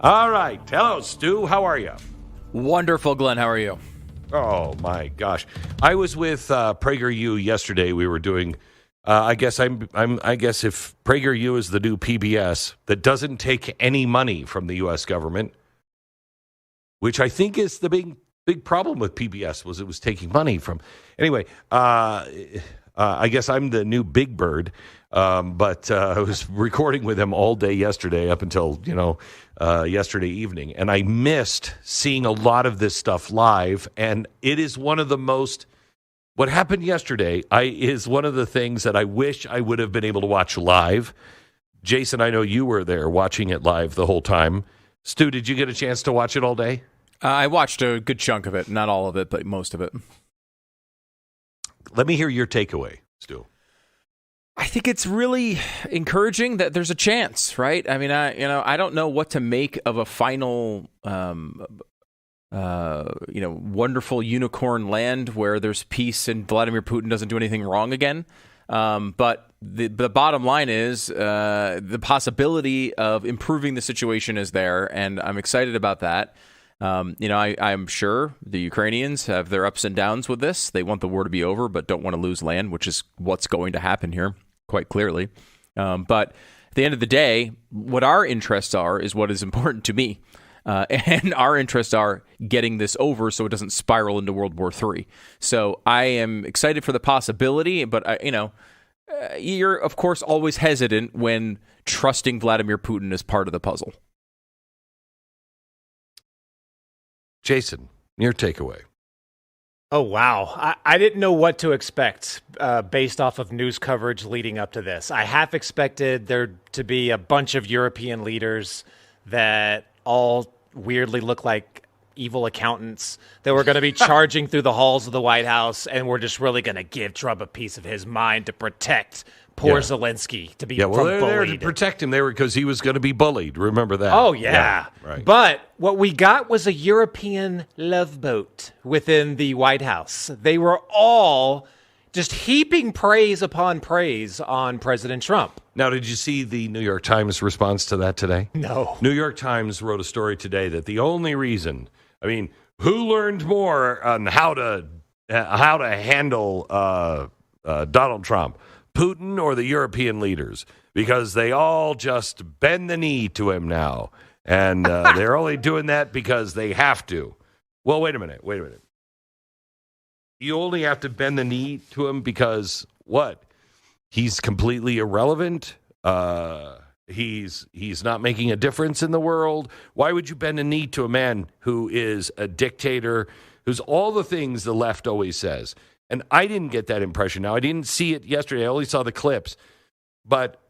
All right. Hello, Stu. How are you? Wonderful, Glenn. How are you? Oh, my gosh. I was with PragerU yesterday. We were doing, I guess if PragerU is the new PBS that doesn't take any money from the U.S. government, which I think is the big problem with PBS was it was taking money from. Anyway, I guess I'm the new big bird, but I was recording with him all day yesterday up until, yesterday evening. And I missed seeing a lot of this stuff live. And it is one of the most, what happened yesterday is one of the things that I wish I would have been able to watch live. Jason, I know you were there watching it live the whole time. Stu, did you get a chance to watch it all day? I watched a good chunk of it. Not all of it, but most of it. Let me hear your takeaway, Stu. I think it's really encouraging that there's a chance, right? I mean, I don't know what to make of a final, wonderful unicorn land where there's peace and Vladimir Putin doesn't do anything wrong again. But the bottom line is the possibility of improving the situation is there, and I'm excited about that. I'm sure the Ukrainians have their ups and downs with this. They want the war to be over, but don't want to lose land, which is what's going to happen here quite clearly. But at the end of the day, what our interests are is what is important to me. And our interests are getting this over so it doesn't spiral into World War III. So I am excited for the possibility, but, you're, of course, always hesitant when trusting Vladimir Putin as part of the puzzle. Jason, your takeaway. Oh, wow. I didn't know what to expect based off of news coverage leading up to this. I half expected there to be a bunch of European leaders that all weirdly look like evil accountants that were going to be charging through the halls of the White House, and we're just really going to give Trump a piece of his mind to protect poor Zelensky to be they're bullied. there to protect him. They were because he was going to be bullied. Remember that? Oh, yeah. Right. But what we got was a European love boat within the White House. They were all just heaping praise upon praise on President Trump. Now, did you see the New York Times response to that today? No. New York Times wrote a story today that the only reason, who learned more on how to handle Donald Trump, Putin or the European leaders? Because they all just bend the knee to him now. And they're only doing that because they have to. Well, wait a minute. You only have to bend the knee to him because what? He's completely irrelevant. He's not making a difference in the world. Why would you bend a knee to a man who is a dictator, who's all the things the left always says? And I didn't get that impression. Now, I didn't see it yesterday. I only saw the clips. But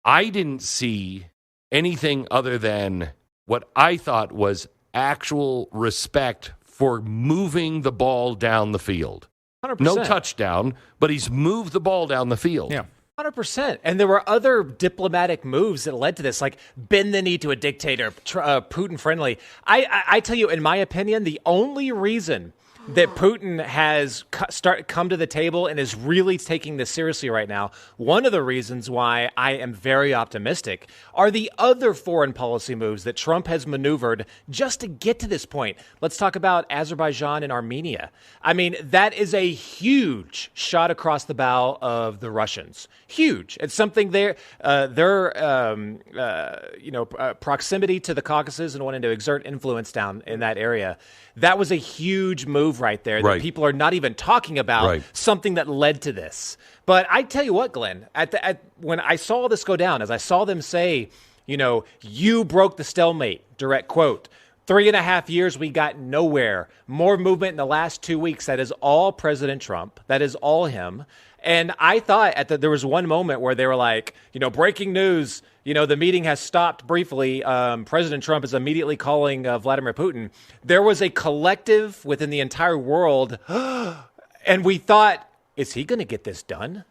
I didn't see anything other than what I thought was actual respect for moving the ball down the field. 100%. No touchdown, but he's moved the ball down the field. Yeah. 100%. And there were other diplomatic moves that led to this, like bend the knee to a dictator, Putin friendly. I tell you, in my opinion, the only reason that Putin has come to the table and is really taking this seriously right now, one of the reasons why I am very optimistic are the other foreign policy moves that Trump has maneuvered just to get to this point. Let's talk about Azerbaijan and Armenia. I mean, that is a huge shot across the bow of the Russians. Huge. It's something their proximity to the Caucasus and wanting to exert influence down in that area. That was a huge move right there that people are not even talking about, something that led to this. But I tell you what, Glenn, when I saw this go down, as I saw them say, you broke the stalemate, direct quote, 3.5 years, we got nowhere. More movement in the last 2 weeks. That is all President Trump. That is all him. And I thought there was one moment where they were like, breaking news, the meeting has stopped briefly. President Trump is immediately calling Vladimir Putin. There was a collective within the entire world. And we thought, is he going to get this done?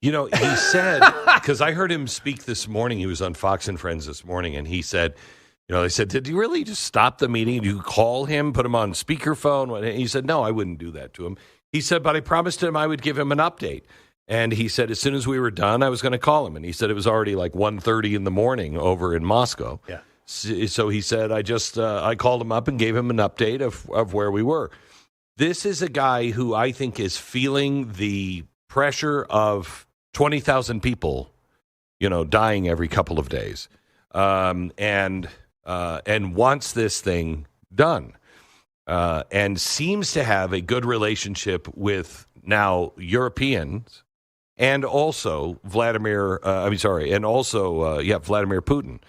He said, because I heard him speak this morning. He was on Fox and Friends this morning, and he said, they said, did you really just stop the meeting? Did you call him, put him on speakerphone? And he said, no, I wouldn't do that to him. He said, but I promised him I would give him an update. And he said, as soon as we were done, I was going to call him. And he said it was already like 1:30 in the morning over in Moscow. Yeah. So he said, I called him up and gave him an update of where we were. This is a guy who I think is feeling the pressure of 20,000 people, dying every couple of days, and wants this thing done, and seems to have a good relationship with now Europeans and also Vladimir Putin.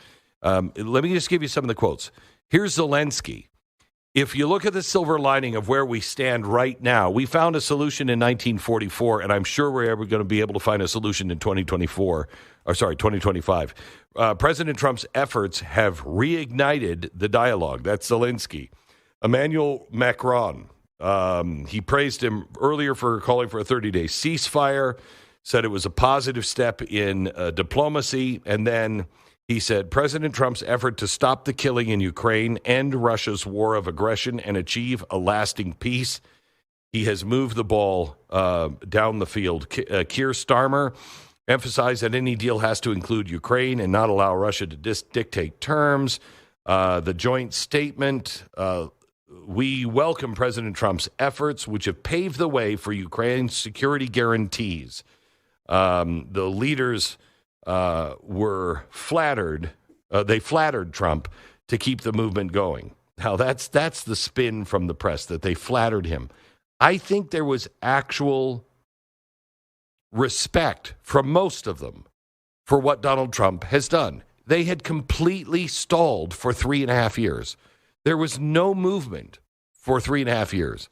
Let me just give you some of the quotes. Here's Zelensky. If you look at the silver lining of where we stand right now, we found a solution in 1944, and I'm sure we're ever going to be able to find a solution in 2025. President Trump's efforts have reignited the dialogue. That's Zelensky. Emmanuel Macron, he praised him earlier for calling for a 30-day ceasefire, said it was a positive step in diplomacy, and then he said President Trump's effort to stop the killing in Ukraine, end Russia's war of aggression, and achieve a lasting peace. He has moved the ball down the field. Keir Starmer emphasized that any deal has to include Ukraine and not allow Russia to dictate terms. The joint statement, we welcome President Trump's efforts, which have paved the way for Ukraine's security guarantees. The leaders were flattered. They flattered Trump to keep the movement going. Now, that's the spin from the press, that they flattered him. I think there was actual respect from most of them for what Donald Trump has done. They had completely stalled for 3.5 years. There was no movement for 3.5 years.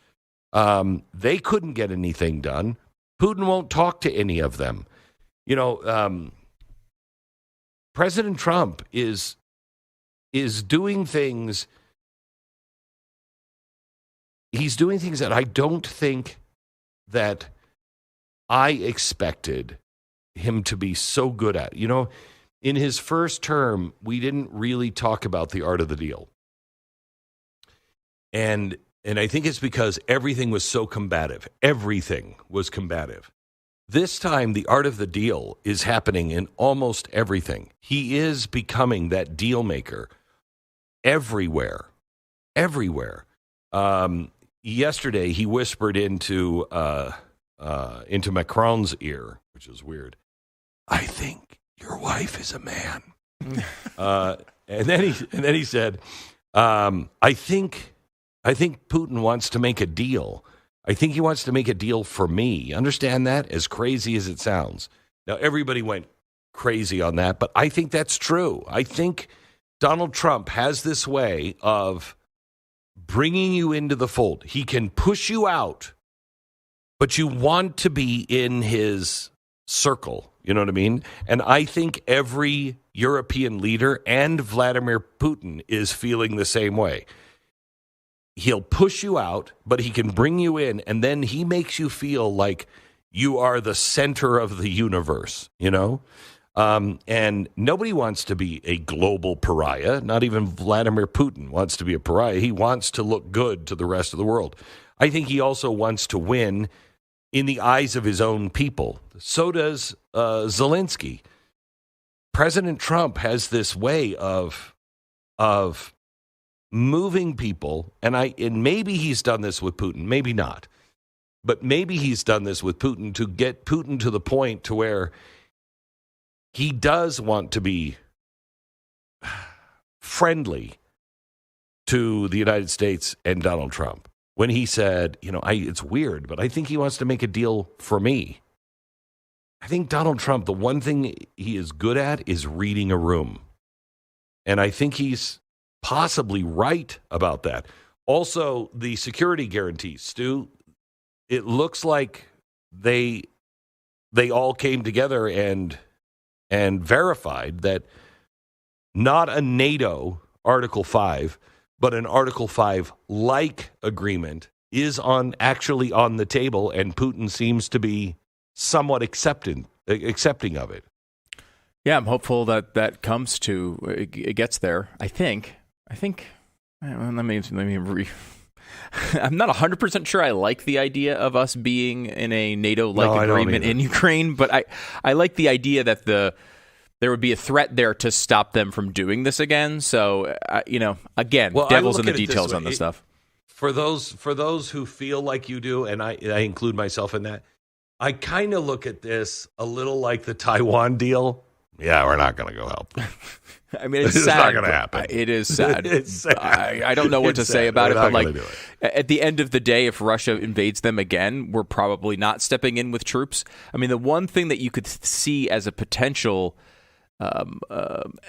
They couldn't get anything done. Putin won't talk to any of them. President Trump is doing things. He's doing things that I don't think that I expected him to be so good at. In his first term, we didn't really talk about the art of the deal. And I think it's because everything was so combative. Everything was combative. This time, the art of the deal is happening in almost everything. He is becoming that deal maker everywhere. Yesterday, he whispered into Macron's ear, which is weird. I think your wife is a man. And then he said, I think Putin wants to make a deal. I think he wants to make a deal for me. Understand that? As crazy as it sounds. Now, everybody went crazy on that, but I think that's true. I think Donald Trump has this way of bringing you into the fold. He can push you out, but you want to be in his circle. You know what I mean? And I think every European leader and Vladimir Putin is feeling the same way. He'll push you out, but he can bring you in, and then he makes you feel like you are the center of the universe, And nobody wants to be a global pariah. Not even Vladimir Putin wants to be a pariah. He wants to look good to the rest of the world. I think he also wants to win in the eyes of his own people. So does Zelensky. President Trump has this way of moving people, and maybe he's done this with Putin, maybe not, but maybe he's done this with Putin to get Putin to the point to where he does want to be friendly to the United States and Donald Trump. When he said, it's weird, but I think he wants to make a deal for me. I think Donald Trump, the one thing he is good at is reading a room. And I think he's possibly right about that. Also, the security guarantees, Stu, it looks like they all came together and verified that not a NATO Article 5, but an Article 5-like agreement is actually on the table, and Putin seems to be somewhat accepting of it. Yeah, I'm hopeful that it gets there. I think. I'm not 100% sure I like the idea of us being in a NATO-like agreement in Ukraine, but I like the idea that the there would be a threat there to stop them from doing this again. So, again, devil's in the details on this stuff. For those who feel like you do, and I include myself in that, I kind of look at this a little like the Taiwan deal. Yeah, we're not going to go help. I mean, it's sad. Not going to happen. It is sad. It's sad. I don't know what to say about we're it, but do at the end of the day, if Russia invades them again, we're probably not stepping in with troops. I mean, the one thing that you could see as a potential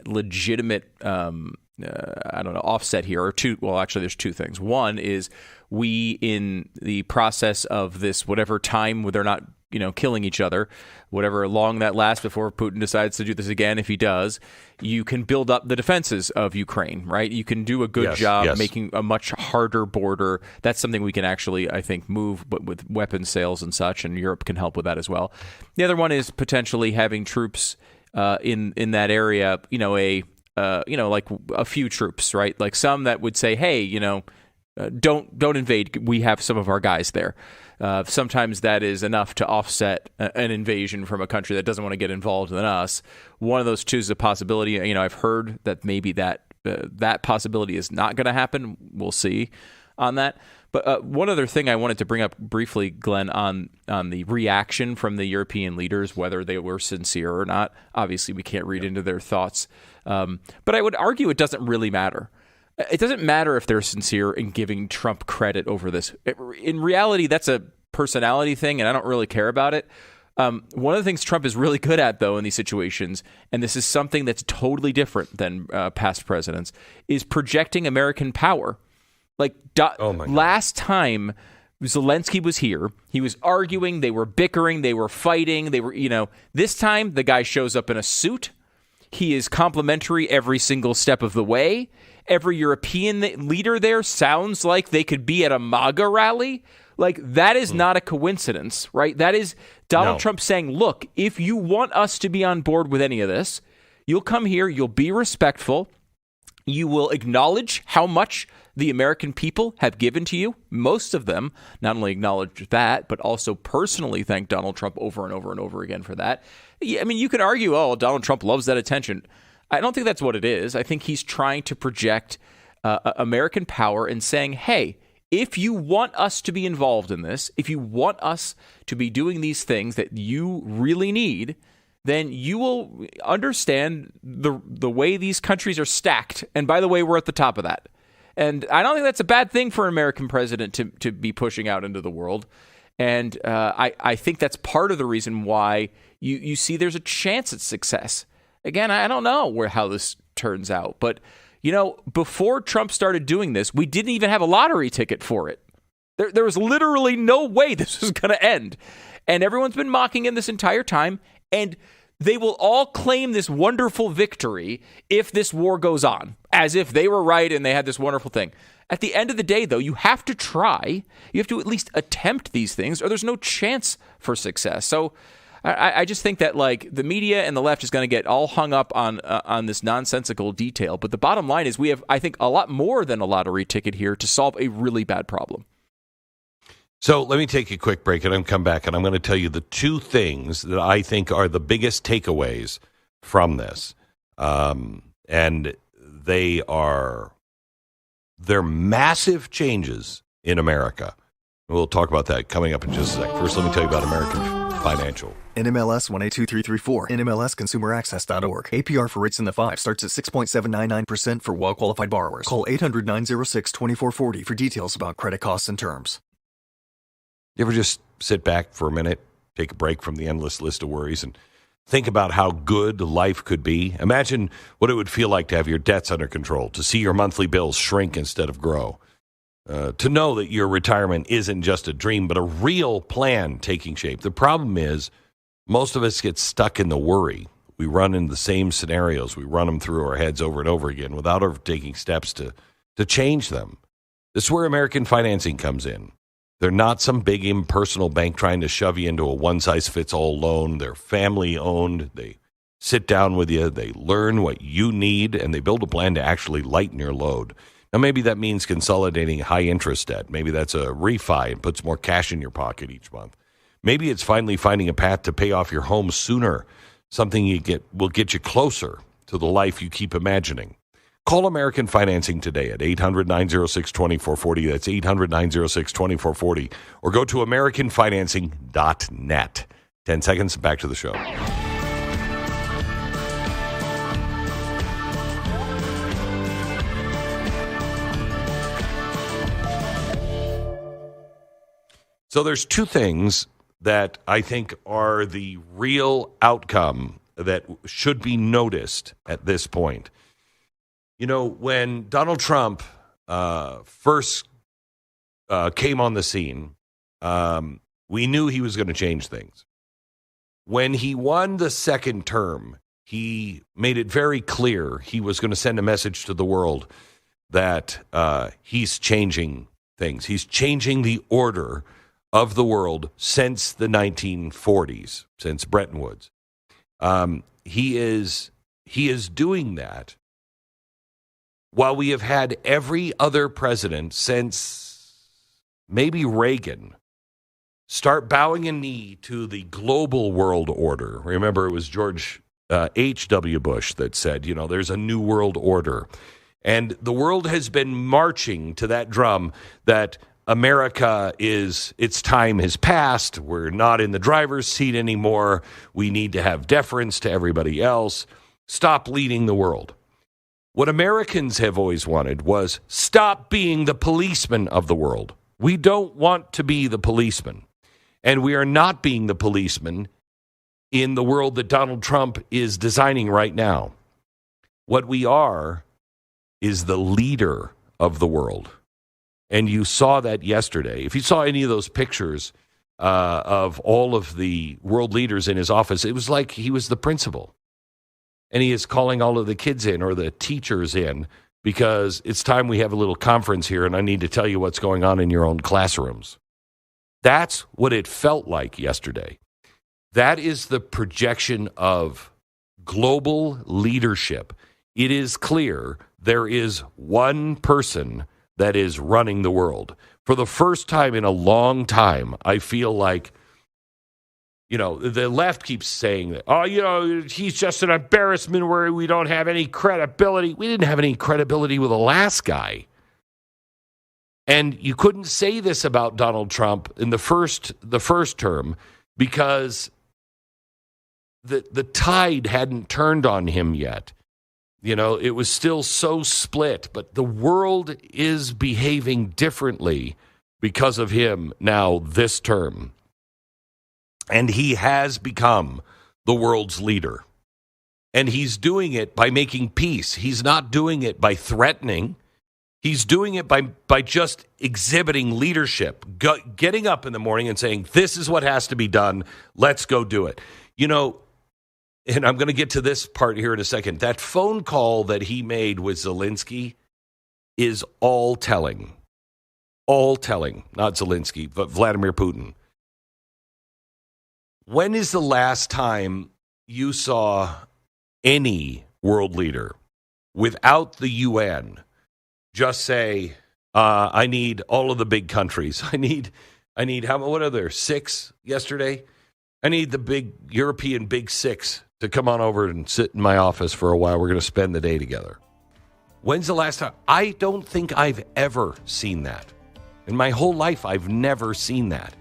legitimate, offset here, or two. Well, actually, there's two things. One is we, in the process of this, whatever time where they're not, killing each other, whatever long that lasts before Putin decides to do this again, if he does, you can build up the defenses of Ukraine, right? You can do a good job making a much harder border. That's something we can actually, I think, move, but with weapon sales and such, and Europe can help with that as well. The other one is potentially having troops in that area, like a few troops, right? Like some that would say, hey, don't invade. We have some of our guys there. Sometimes that is enough to offset an invasion from a country that doesn't want to get involved in us. One of those two is a possibility. I've heard that maybe that possibility is not going to happen. We'll see on that. But one other thing I wanted to bring up briefly, Glenn, on the reaction from the European leaders, whether they were sincere or not. Obviously, we can't read into their thoughts. But I would argue it doesn't really matter. It doesn't matter if they're sincere in giving Trump credit over this. In reality, that's a personality thing, and I don't really care about it. One of the things Trump is really good at, though, in these situations, and this is something that's totally different than past presidents, is projecting American power. Like last time Zelensky was here, he was arguing, they were bickering, they were fighting, this time the guy shows up in a suit. He is complimentary every single step of the way. Every European leader there sounds like they could be at a MAGA rally. Like, that is not a coincidence, right? That is Donald Trump saying, look, if you want us to be on board with any of this, you'll come here, you'll be respectful, you will acknowledge how much the American people have given to you. Most of them not only acknowledge that, but also personally thank Donald Trump over and over and over again for that. I mean, you could argue, Donald Trump loves that attention. I don't think that's what it is. I think he's trying to project American power and saying, hey, if you want us to be involved in this, if you want us to be doing these things that you really need, then you will understand the way these countries are stacked. And by the way, we're at the top of that. And I don't think that's a bad thing for an American president to be pushing out into the world. And I think that's part of the reason why you see there's a chance at success. Again, I don't know how this turns out. But, before Trump started doing this, we didn't even have a lottery ticket for it. There was literally no way this was going to end. And everyone's been mocking him this entire time. And they will all claim this wonderful victory if this war goes on, as if they were right and they had this wonderful thing. At the end of the day, though, you have to try. You have to at least attempt these things, or there's no chance for success. So I just think that the media and the left is going to get all hung up on this nonsensical detail. But the bottom line is we have, I think, a lot more than a lottery ticket here to solve a really bad problem. So let me take a quick break and I'm come back and I'm going to tell you the two things that I think are the biggest takeaways from this. And they're massive changes in America. We'll talk about that coming up in just a sec. First, let me tell you about American Financial. NMLS 182334, NMLSConsumerAccess.org. APR for rates in the 5 starts at 6.799% for well-qualified borrowers. Call 800-906-2440 for details about credit costs and terms. You ever just sit back for a minute, take a break from the endless list of worries, and think about how good life could be? Imagine what it would feel like to have your debts under control, to see your monthly bills shrink instead of grow, to know that your retirement isn't just a dream, but a real plan taking shape. The problem is most of us get stuck in the worry. We run into the same scenarios. We run them through our heads over and over again without ever taking steps to change them. This is where American Financing comes in. They're not some big impersonal bank trying to shove you into a one-size-fits-all loan. They're family-owned. They sit down with you. They learn what you need, and they build a plan to actually lighten your load. Now, maybe that means consolidating high-interest debt. Maybe that's a refi and puts more cash in your pocket each month. Maybe it's finally finding a path to pay off your home sooner something will get you closer to the life you keep imagining. Call American Financing today at 800-906-2440. That's 800-906-2440. Or go to AmericanFinancing.net. 10 seconds, back to the show. So there's two things that I think are the real outcome that should be noticed at this point. You know, when Donald Trump first came on the scene, we knew he was going to change things. When he won the second term, he made it very clear he was going to send a message to the world that he's changing things. He's changing the order of the world since the 1940s, since Bretton Woods. He is doing that while we have had every other president since maybe Reagan start bowing a knee to the global world order. Remember, it was George H.W. Bush that said, you know, there's a new world order. And the world has been marching to that drum that America its time has passed. We're not in the driver's seat anymore. We need to have deference to everybody else. Stop leading the world. What Americans have always wanted was stop being the policeman of the world. We don't want to be the policeman. And we are not being the policeman in the world that Donald Trump is designing right now. What we are is the leader of the world. And you saw that yesterday. If you saw any of those pictures of all of the world leaders in his office, it was like he was the principal. And he is calling all of the kids in or the teachers in because it's time we have a little conference here and I need to tell you what's going on in your own classrooms. That's what it felt like yesterday. That is the projection of global leadership. It is clear there is one person that is running the world. For the first time in a long time, I feel like, you know, the left keeps saying that, oh, you know, he's just an embarrassment where we don't have any credibility. We didn't have any credibility with the last guy. And you couldn't say this about Donald Trump in the first term because the tide hadn't turned on him yet. You know, it was still so split, but the world is behaving differently because of him now this term. And he has become the world's leader. And he's doing it by making peace. He's not doing it by threatening. He's doing it by just exhibiting leadership, getting up in the morning and saying, this is what has to be done. Let's go do it. You know, and I'm going to get to this part here in a second. That phone call that he made with Zelensky is all telling. All telling. Not Zelensky, but Vladimir Putin. When is the last time you saw any world leader without the UN just say, I need all of the big countries. I need what are there, 6 yesterday? I need the big European big 6 to come on over and sit in my office for a while. We're going to spend the day together. When's the last time? I don't think I've ever seen that. In my whole life, I've never seen that.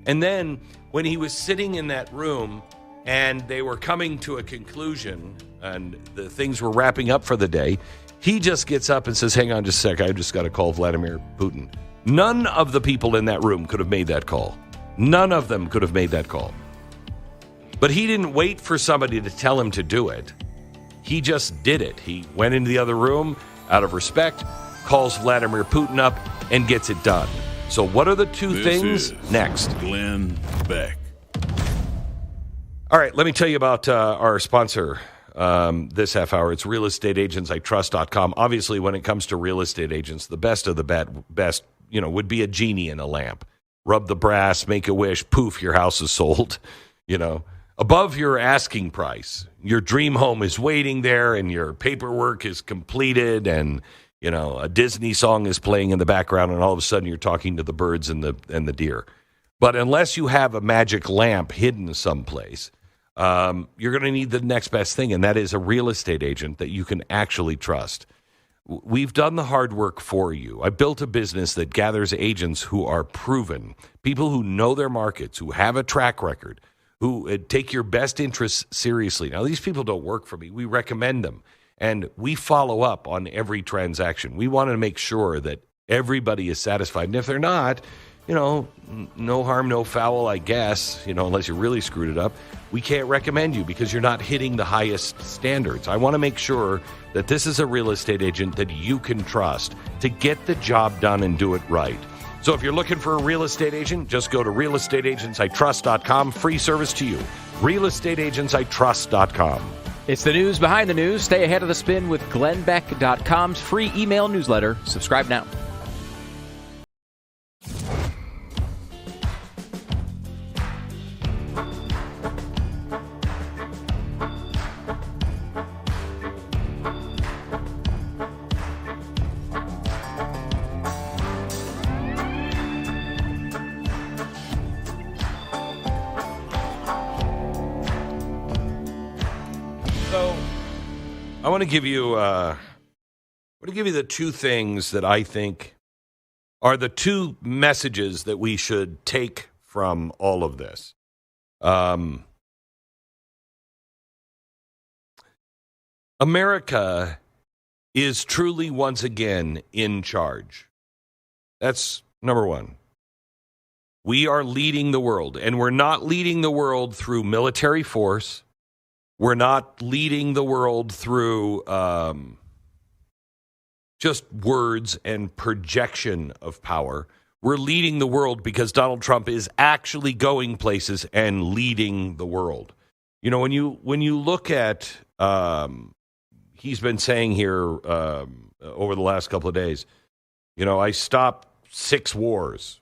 And then when he was sitting in that room and they were coming to a conclusion and the things were wrapping up for the day, he just gets up and says, hang on just a sec, I just got to call Vladimir Putin. None of the people in that room could have made that call. None of them could have made that call. But he didn't wait for somebody to tell him to do it. He just did it. He went into the other room out of respect, calls Vladimir Putin up, and gets it done. So what are the two things next? Glenn Beck. All right, let me tell you about our sponsor this half hour. It's realestateagentsitrust.com. Obviously, when it comes to real estate agents, the best of the best, you know, would be a genie in a lamp. Rub the brass, make a wish, poof, your house is sold, you know. Above your asking price, your dream home is waiting there and your paperwork is completed and, you know, a Disney song is playing in the background and all of a sudden you're talking to the birds and the deer. But unless you have a magic lamp hidden someplace, you're going to need the next best thing, and that is a real estate agent that you can actually trust. We've done the hard work for you. I built a business that gathers agents who are proven, people who know their markets, who have a track record, who take your best interests seriously. Now, these people don't work for me. We recommend them, and we follow up on every transaction. We want to make sure that everybody is satisfied, and if they're not, no harm, no foul, I guess, unless you really screwed it up. We can't recommend you because you're not hitting the highest standards. I want to make sure that this is a real estate agent that you can trust to get the job done and do it right. So if you're looking for a real estate agent, just go to realestateagentsitrust.com. Free service to you. realestateagentsitrust.com. It's the news behind the news. Stay ahead of the spin with glennbeck.com's free email newsletter. Subscribe now. I want to give you the two things that I think are the two messages that we should take from all of this. America is truly once again in charge. That's number one. We are leading the world, and we're not leading the world through military force. We're not leading the world through just words and projection of power. We're leading the world because Donald Trump is actually going places and leading the world. When you look at, he's been saying here over the last couple of days, I stopped 6 wars.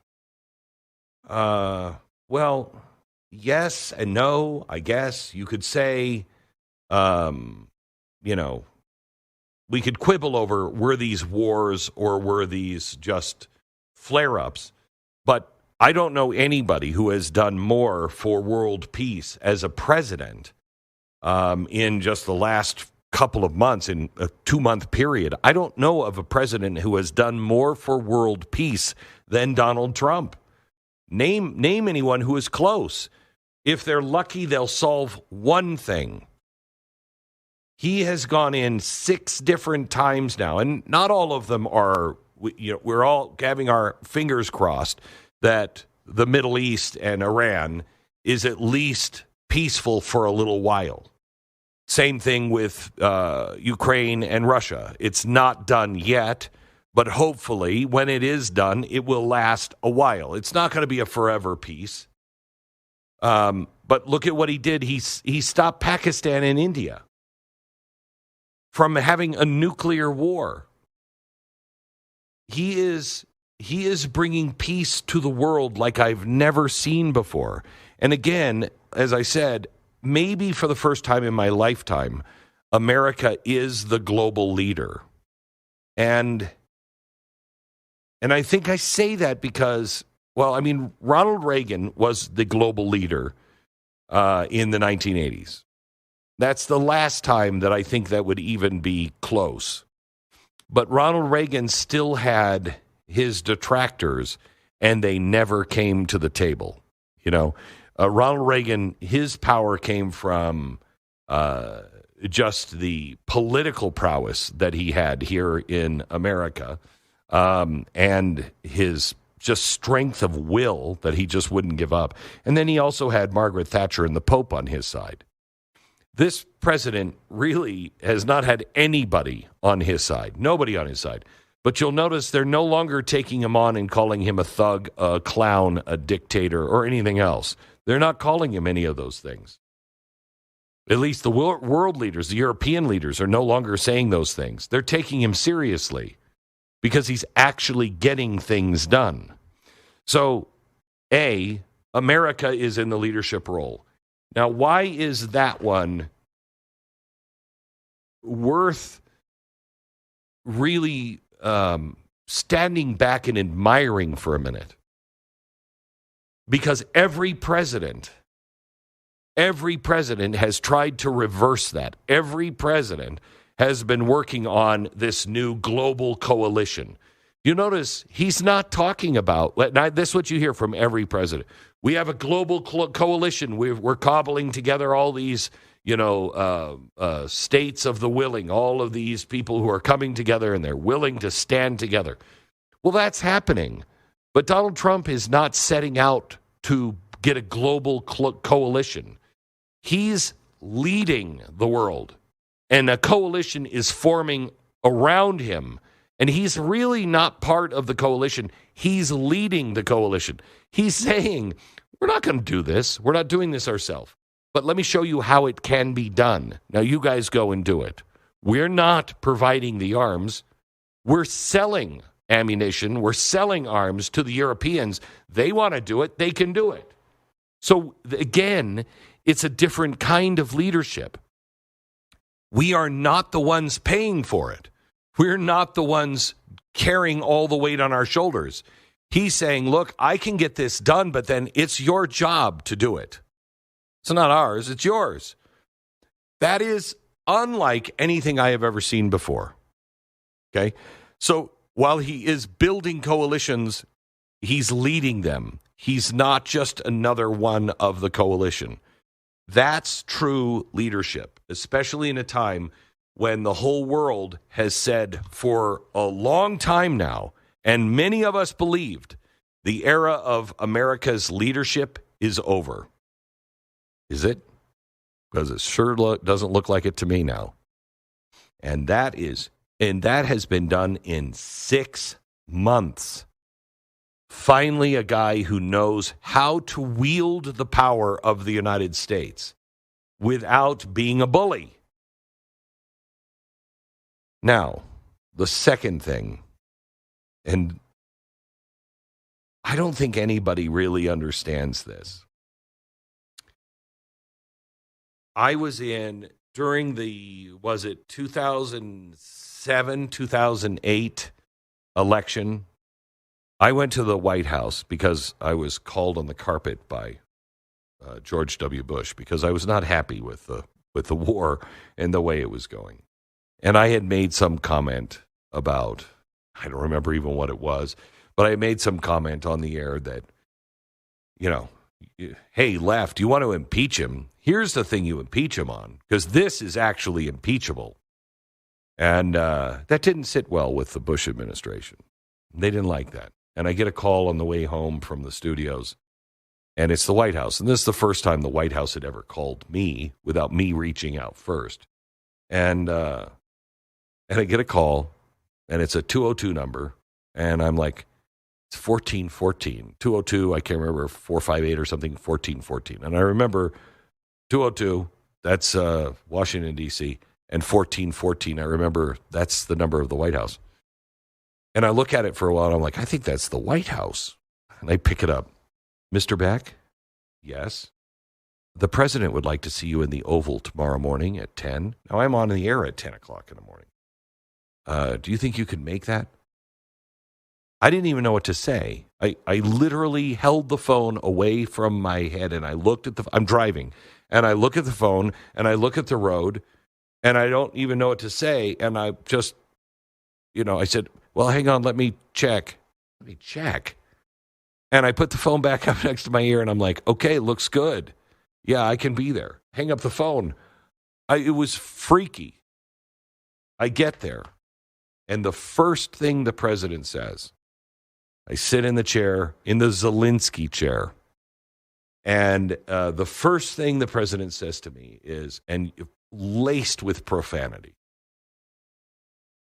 Well, yes and no, I guess. You could say, we could quibble over were these wars or were these just flare-ups. But I don't know anybody who has done more for world peace as a president in just the last couple of months, in a 2-month period. I don't know of a president who has done more for world peace than Donald Trump. Name anyone who is close. If they're lucky, they'll solve one thing. He has gone in 6 different times now, and not all of them are, we're all having our fingers crossed that the Middle East and Iran is at least peaceful for a little while. Same thing with Ukraine and Russia. It's not done yet, but hopefully when it is done, it will last a while. It's not going to be a forever peace. But look at what he did. He stopped Pakistan and India from having a nuclear war. He is bringing peace to the world like I've never seen before. And again, as I said, maybe for the first time in my lifetime, America is the global leader. And I think I say that because, Ronald Reagan was the global leader in the 1980s. That's the last time that I think that would even be close. But Ronald Reagan still had his detractors, and they never came to the table. Ronald Reagan, his power came from just the political prowess that he had here in America, and his just strength of will that he just wouldn't give up. And then he also had Margaret Thatcher and the Pope on his side. This president really has not had anybody on his side, nobody on his side. But you'll notice they're no longer taking him on and calling him a thug, a clown, a dictator, or anything else. They're not calling him any of those things. At least the world leaders, the European leaders, are no longer saying those things. They're taking him seriously because he's actually getting things done. So, America is in the leadership role. Now, why is that one worth really standing back and admiring for a minute? Because every president Every president has tried to reverse that. Every president has been working on this new global coalition. You notice he's not talking about, this is what you hear from every president. We have a global coalition. We're cobbling together all these, states of the willing, all of these people who are coming together and they're willing to stand together. Well, that's happening. But Donald Trump is not setting out to get a global coalition. He's leading the world, and a coalition is forming around him. And he's really not part of the coalition. He's leading the coalition. He's saying, we're not going to do this. We're not doing this ourselves. But let me show you how it can be done. Now, you guys go and do it. We're not providing the arms. We're selling ammunition. We're selling arms to the Europeans. They want to do it. They can do it. So, again, it's a different kind of leadership. We are not the ones paying for it. We're not the ones carrying all the weight on our shoulders. He's saying, look, I can get this done, but then it's your job to do it. It's not ours, it's yours. That is unlike anything I have ever seen before. Okay? So while he is building coalitions, he's leading them. He's not just another one of the coalition. That's true leadership, especially in a time when the whole world has said for a long time now, and many of us believed, the era of America's leadership is over. Is it? Because it sure doesn't look like it to me now. And that has been done in 6 months. Finally, a guy who knows how to wield the power of the United States without being a bully. Now, the second thing, and I don't think anybody really understands this. I was during the 2007, 2008 election, I went to the White House because I was called on the carpet by George W. Bush because I was not happy with the war and the way it was going. And I had made some comment about, I don't remember even what it was, but I made some comment on the air that, hey, left, you want to impeach him? Here's the thing you impeach him on, because this is actually impeachable. And that didn't sit well with the Bush administration. They didn't like that. And I get a call on the way home from the studios, and it's the White House. And this is the first time the White House had ever called me without me reaching out first. And I get a call, and it's a 202 number, and I'm like, it's 1414. 202, I can't remember, 458 or something, 1414. And I remember 202, that's Washington, D.C., and 1414, I remember that's the number of the White House. And I look at it for a while, and I'm like, I think that's the White House. And I pick it up. Mr. Beck? Yes? The president would like to see you in the Oval tomorrow morning at 10. Now, I'm on the air at 10 o'clock in the morning. Do you think you could make that? I didn't even know what to say. I literally held the phone away from my head, and I looked at I'm driving, and I look at the phone, and I look at the road, and I don't even know what to say. And I just, I said, well, hang on, let me check. Let me check. And I put the phone back up next to my ear, and I'm like, okay, looks good. Yeah, I can be there. Hang up the phone. It was freaky. I get there, and the first thing the president says, I sit in the chair, in the Zelensky chair, and the first thing the president says to me is, and laced with profanity,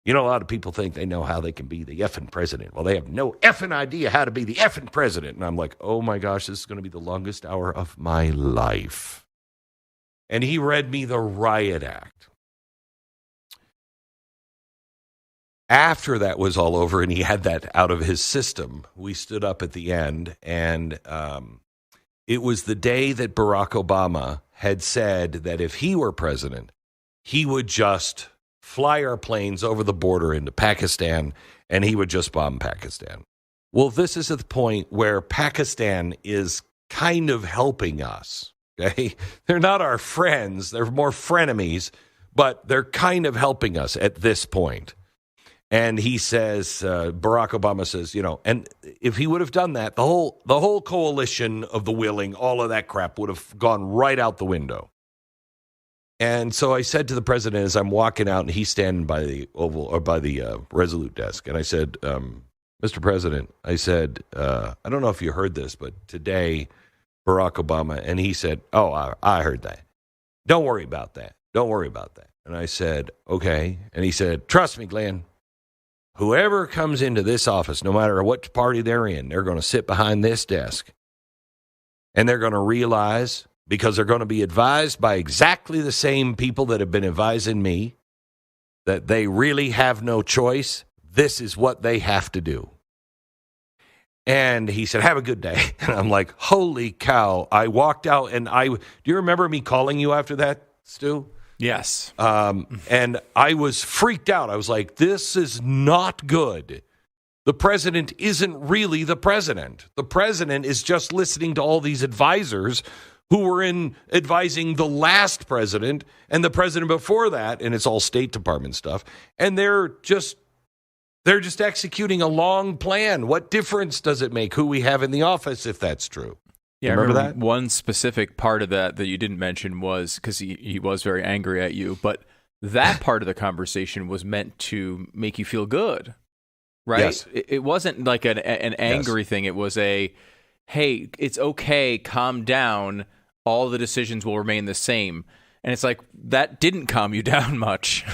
a lot of people think they know how they can be the effing president. Well, they have no effing idea how to be the effing president. And I'm like, oh my gosh, this is going to be the longest hour of my life. And he read me the RIOT Act. After that was all over and he had that out of his system, we stood up at the end, and it was the day that Barack Obama had said that if he were president, he would just fly our planes over the border into Pakistan, and he would just bomb Pakistan. Well, this is at the point where Pakistan is kind of helping us. Okay? They're not our friends. They're more frenemies, but they're kind of helping us at this point. And he says, Barack Obama says, and if he would have done that, the whole coalition of the willing, all of that crap would have gone right out the window. And so I said to the president as I'm walking out, and he's standing by the Resolute desk, and I said, Mr. President, I said, I don't know if you heard this, but today, Barack Obama, and he said, oh, I heard that. Don't worry about that. Don't worry about that. And I said, okay. And he said, trust me, Glenn. Whoever comes into this office, no matter what party they're in, they're going to sit behind this desk. And they're going to realize, because they're going to be advised by exactly the same people that have been advising me, that they really have no choice. This is what they have to do. And he said, have a good day. And I'm like, holy cow. I walked out, and do you remember me calling you after that, Stu? Yes. And I was freaked out. I was like, this is not good. The president isn't really the president. The president is just listening to all these advisors who were advising the last president and the president before that, and it's all State Department stuff. And they're just executing a long plan. What difference does it make who we have in the office if that's true? Yeah, remember that? One specific part of that you didn't mention was, because he was very angry at you, but that part of the conversation was meant to make you feel good, right? Yes. It wasn't like an angry thing. It was hey, it's okay, calm down, all the decisions will remain the same. And it's like, that didn't calm you down much.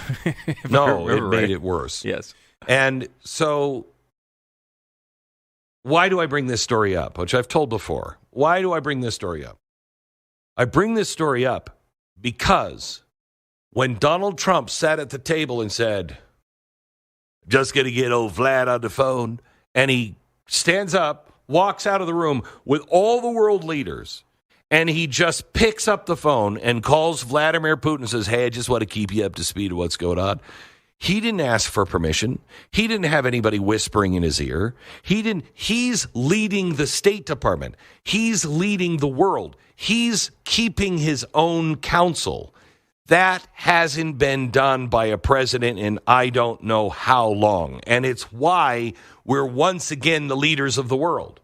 No, it made it worse. Yes. And so why do I bring this story up, which I've told before? Why do I bring this story up? I bring this story up because when Donald Trump sat at the table and said, just going to get old Vlad on the phone, and he stands up, walks out of the room with all the world leaders, and he just picks up the phone and calls Vladimir Putin and says, hey, I just want to keep you up to speed of what's going on. He didn't ask for permission. He didn't have anybody whispering in his ear. He's leading the State Department. He's leading the world. He's keeping his own counsel. That hasn't been done by a president in I don't know how long. And it's why we're once again the leaders of the world.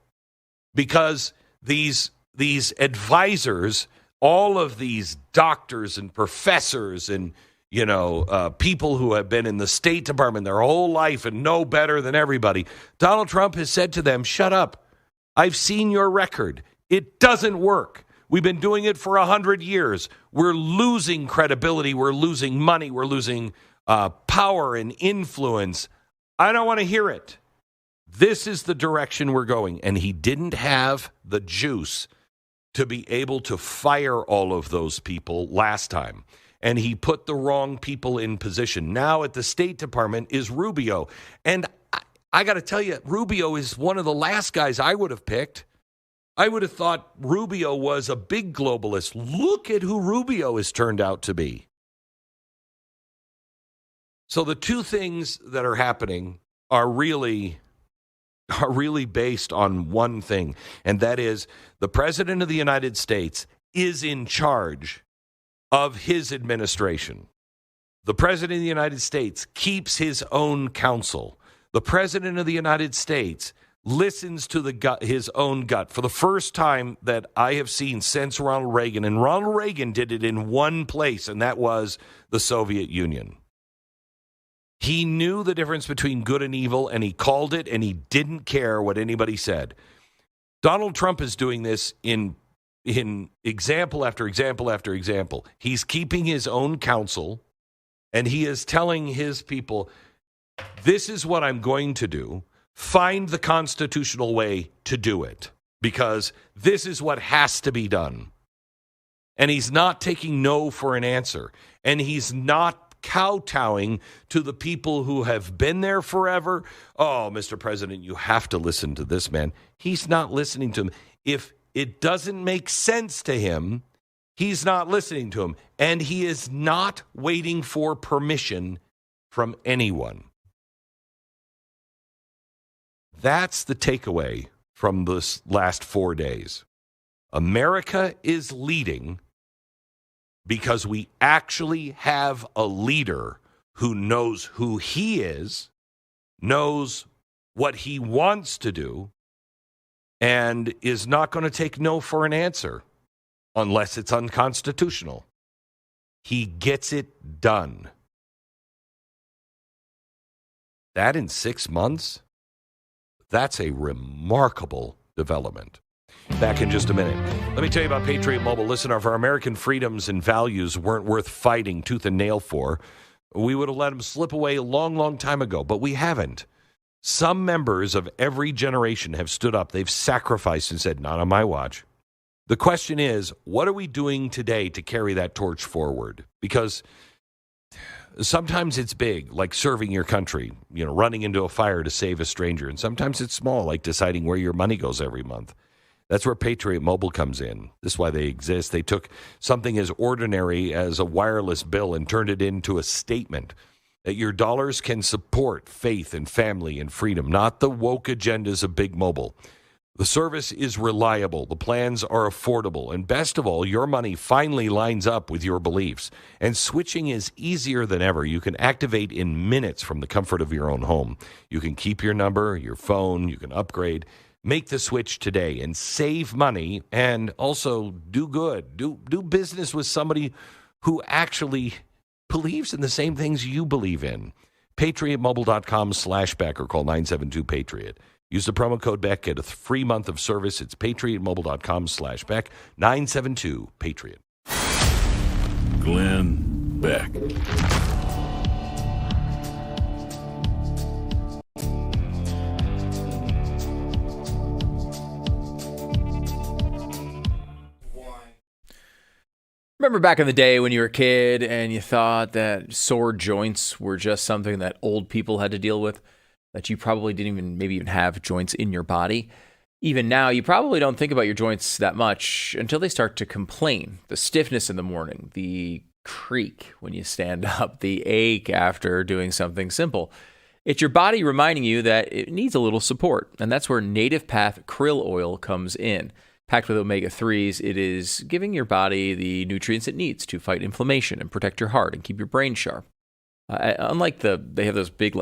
Because these advisors, all of these doctors and professors and people who have been in the State Department their whole life and know better than everybody. Donald Trump has said to them, shut up. I've seen your record. It doesn't work. We've been doing it for 100 years. We're losing credibility. We're losing money. We're losing power and influence. I don't want to hear it. This is the direction we're going. And he didn't have the juice to be able to fire all of those people last time. And he put the wrong people in position. Now at the State Department is Rubio. And I got to tell you, Rubio is one of the last guys I would have picked. I would have thought Rubio was a big globalist. Look at who Rubio has turned out to be. So the two things that are happening are really based on one thing, and that is the President of the United States is in charge of his administration. The President of the United States keeps his own counsel. The President of the United States listens to his own gut. For the first time that I have seen since Ronald Reagan, and Ronald Reagan did it in one place, and that was the Soviet Union. He knew the difference between good and evil, and he called it, and he didn't care what anybody said. Donald Trump is doing this in example after example after example. He's keeping his own counsel, and he is telling his people, this is what I'm going to do. Find the constitutional way to do it, because this is what has to be done. And he's not taking no for an answer, and he's not kowtowing to the people who have been there forever. Oh, Mr. President, you have to listen to this man. He's not listening to him. If it doesn't make sense to him, he's not listening to him. And he is not waiting for permission from anyone. That's the takeaway from this last 4 days. America is leading because we actually have a leader who knows who he is, knows what he wants to do, and is not going to take no for an answer unless it's unconstitutional. He gets it done. That in 6 months, that's a remarkable development. Back in just a minute. Let me tell you about Patriot Mobile. Listen, if our American freedoms and values weren't worth fighting tooth and nail for, we would have let them slip away a long, long time ago, but we haven't. Some members of every generation have stood up. They've sacrificed and said, not on my watch. The question is, what are we doing today to carry that torch forward? Because sometimes it's big, like serving your country, running into a fire to save a stranger. And sometimes it's small, like deciding where your money goes every month. That's where Patriot Mobile comes in. This is why they exist. They took something as ordinary as a wireless bill and turned it into a statement that your dollars can support faith and family and freedom, not the woke agendas of Big Mobile. The service is reliable, the plans are affordable, and best of all, your money finally lines up with your beliefs. And switching is easier than ever. You can activate in minutes from the comfort of your own home. You can keep your number, your phone, you can upgrade. Make the switch today and save money and also do good. Do business with somebody who actually believes in the same things you believe in. PatriotMobile.com/Beck or call 972-PATRIOT. Use the promo code Beck, get a free month of service. It's PatriotMobile.com/Beck, 972-PATRIOT. Glenn Beck. Remember back in the day when you were a kid and you thought that sore joints were just something that old people had to deal with, that you probably didn't even have joints in your body? Even now, you probably don't think about your joints that much until they start to complain. The stiffness in the morning, the creak when you stand up, the ache after doing something simple. It's your body reminding you that it needs a little support, and that's where Native Path Krill Oil comes in. Packed with omega-3s, it is giving your body the nutrients it needs to fight inflammation and protect your heart and keep your brain sharp. Unlike they have those big,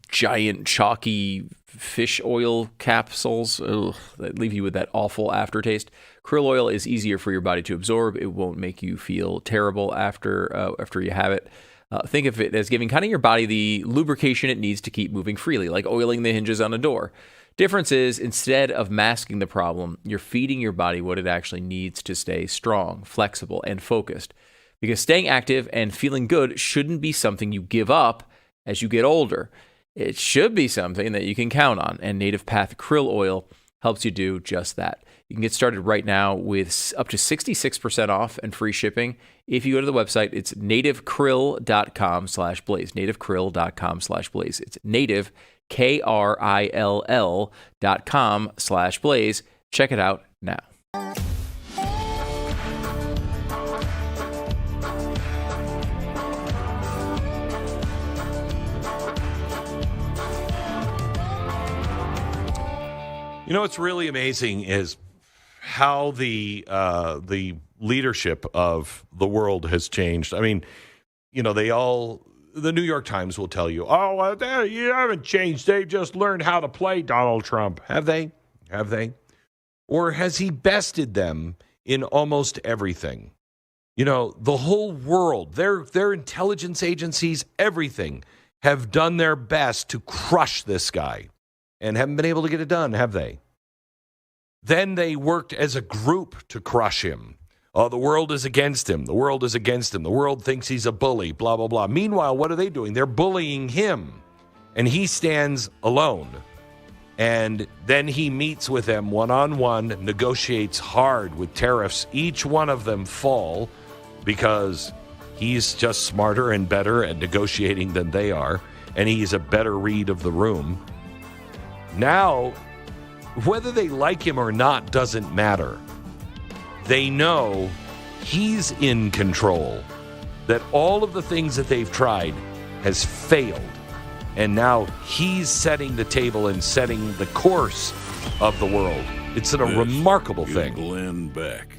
giant, chalky fish oil capsules that leave you with that awful aftertaste. Krill oil is easier for your body to absorb. It won't make you feel terrible after you have it. Think of it as giving kind of your body the lubrication it needs to keep moving freely, like oiling the hinges on a door. Difference is, instead of masking the problem, you're feeding your body what it actually needs to stay strong, flexible, and focused. Because staying active and feeling good shouldn't be something you give up as you get older. It should be something that you can count on, and Native Path Krill Oil helps you do just that. You can get started right now with up to 66% off and free shipping. If you go to the website, it's nativekrill.com/blaze, nativekrill.com/blaze. It's native, KRILL.com/blaze. Check it out now. You know what's really amazing is how the leadership of the world has changed. I mean, the New York Times will tell you, you haven't changed. They've just learned how to play Donald Trump. Have they? Have they? Or has he bested them in almost everything? The whole world, their intelligence agencies, everything, have done their best to crush this guy and haven't been able to get it done, have they? Then they worked as a group to crush him. Oh, the world is against him. The world is against him. The world thinks he's a bully, blah, blah, blah. Meanwhile, what are they doing? They're bullying him, and he stands alone. And then he meets with them one-on-one, negotiates hard with tariffs. Each one of them fall because he's just smarter and better at negotiating than they are, and he's a better read of the room. Now, whether they like him or not doesn't matter. They know he's in control, that all of the things that they've tried has failed. And now he's setting the table and setting the course of the world. It's a remarkable thing. Glenn Beck.